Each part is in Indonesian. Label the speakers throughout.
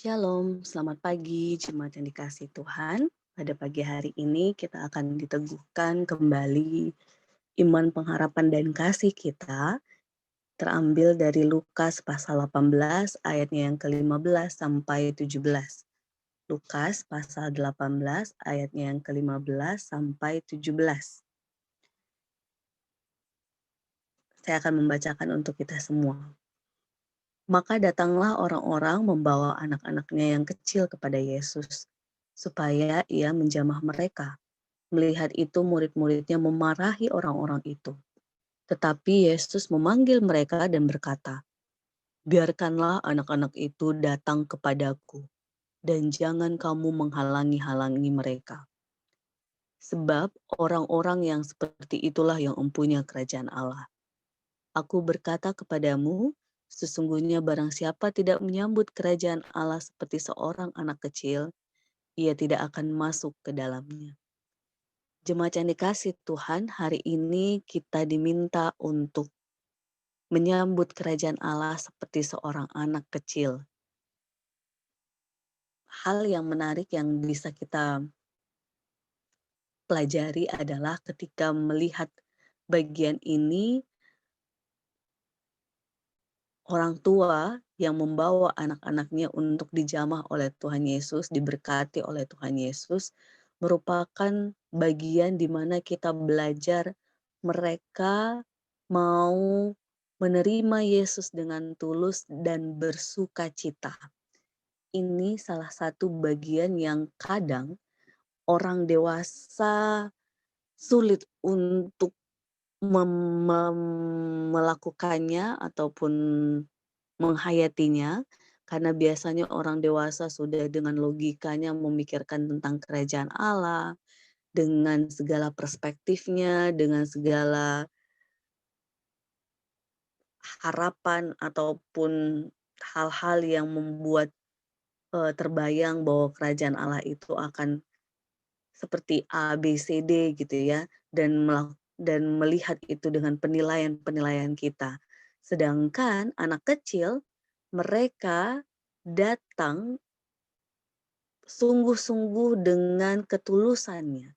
Speaker 1: Shalom, selamat pagi jemaat yang dikasihi Tuhan. Pada pagi hari ini kita akan diteguhkan kembali iman, pengharapan, dan kasih kita terambil dari Lukas pasal 18 ayatnya yang ke-15 sampai 17. Lukas pasal 18 ayatnya yang ke-15 sampai 17. Saya akan membacakan untuk kita semua. Maka datanglah orang-orang membawa anak-anaknya yang kecil kepada Yesus, supaya ia menjamah mereka. Melihat itu murid-muridnya memarahi orang-orang itu. Tetapi Yesus memanggil mereka dan berkata, "Biarkanlah anak-anak itu datang kepadaku, dan jangan kamu menghalangi-halangi mereka. Sebab orang-orang yang seperti itulah yang mempunyai kerajaan Allah. Aku berkata kepadamu, sesungguhnya barang siapa tidak menyambut kerajaan Allah seperti seorang anak kecil, ia tidak akan masuk ke dalamnya." Jemaat yang dikasih Tuhan, hari ini kita diminta untuk menyambut kerajaan Allah seperti seorang anak kecil. Hal yang menarik yang bisa kita pelajari adalah ketika melihat bagian ini, orang tua yang membawa anak-anaknya untuk dijamah oleh Tuhan Yesus, diberkati oleh Tuhan Yesus, merupakan bagian di mana kita belajar mereka mau menerima Yesus dengan tulus dan bersukacita. Ini salah satu bagian yang kadang orang dewasa sulit untuk melakukannya ataupun menghayatinya, karena biasanya orang dewasa sudah dengan logikanya memikirkan tentang kerajaan Allah, dengan segala perspektifnya, dengan segala harapan ataupun hal-hal yang membuat, terbayang bahwa kerajaan Allah itu akan seperti A, B, C, D gitu ya, dan melihat itu dengan penilaian-penilaian kita. Sedangkan anak kecil, mereka datang sungguh-sungguh dengan ketulusannya,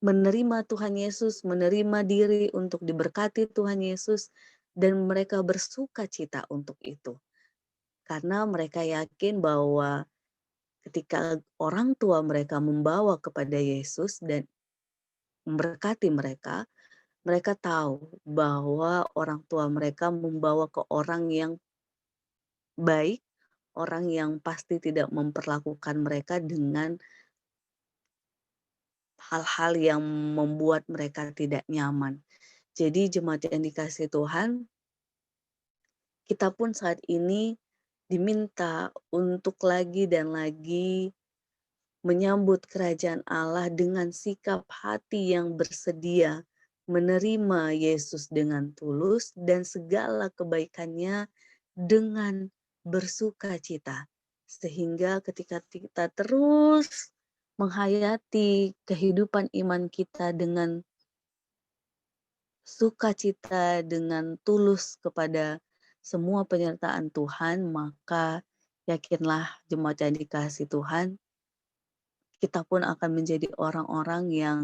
Speaker 1: menerima Tuhan Yesus, menerima diri untuk diberkati Tuhan Yesus, dan mereka bersukacita untuk itu. Karena mereka yakin bahwa ketika orang tua mereka membawa kepada Yesus dan memberkati mereka, mereka tahu bahwa orang tua mereka membawa ke orang yang baik, orang yang pasti tidak memperlakukan mereka dengan hal-hal yang membuat mereka tidak nyaman. Jadi jemaat yang dikasihi Tuhan, kita pun saat ini diminta untuk lagi dan lagi menyambut kerajaan Allah dengan sikap hati yang bersedia menerima Yesus dengan tulus dan segala kebaikannya dengan bersukacita. Sehingga ketika kita terus menghayati kehidupan iman kita dengan sukacita, dengan tulus kepada semua penyertaan Tuhan, maka yakinlah jemaat yang dikasihi Tuhan, kita pun akan menjadi orang-orang yang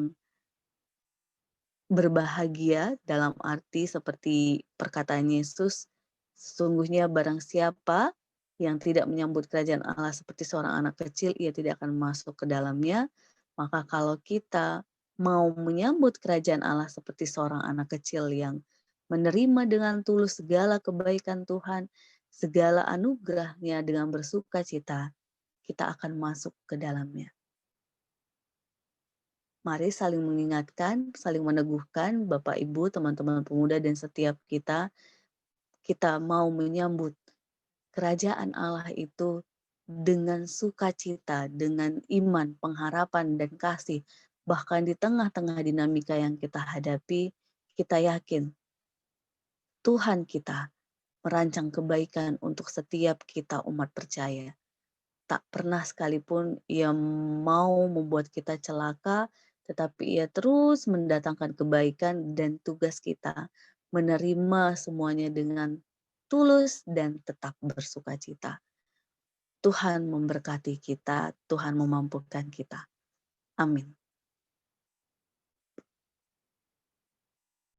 Speaker 1: berbahagia, dalam arti seperti perkataan Yesus, sesungguhnya barang siapa yang tidak menyambut kerajaan Allah seperti seorang anak kecil, ia tidak akan masuk ke dalamnya. Maka kalau kita mau menyambut kerajaan Allah seperti seorang anak kecil yang menerima dengan tulus segala kebaikan Tuhan, segala anugerahnya dengan bersukacita, kita akan masuk ke dalamnya. Mari saling mengingatkan, saling meneguhkan, Bapak, Ibu, teman-teman pemuda, dan setiap kita mau menyambut kerajaan Allah itu dengan sukacita, dengan iman, pengharapan, dan kasih. Bahkan di tengah-tengah dinamika yang kita hadapi, kita yakin Tuhan kita merancang kebaikan untuk setiap kita umat percaya. Tak pernah sekalipun ia mau membuat kita celaka, tetapi ia terus mendatangkan kebaikan dan tugas kita menerima semuanya dengan tulus dan tetap bersukacita. Tuhan memberkati kita, Tuhan memampukan kita. Amin.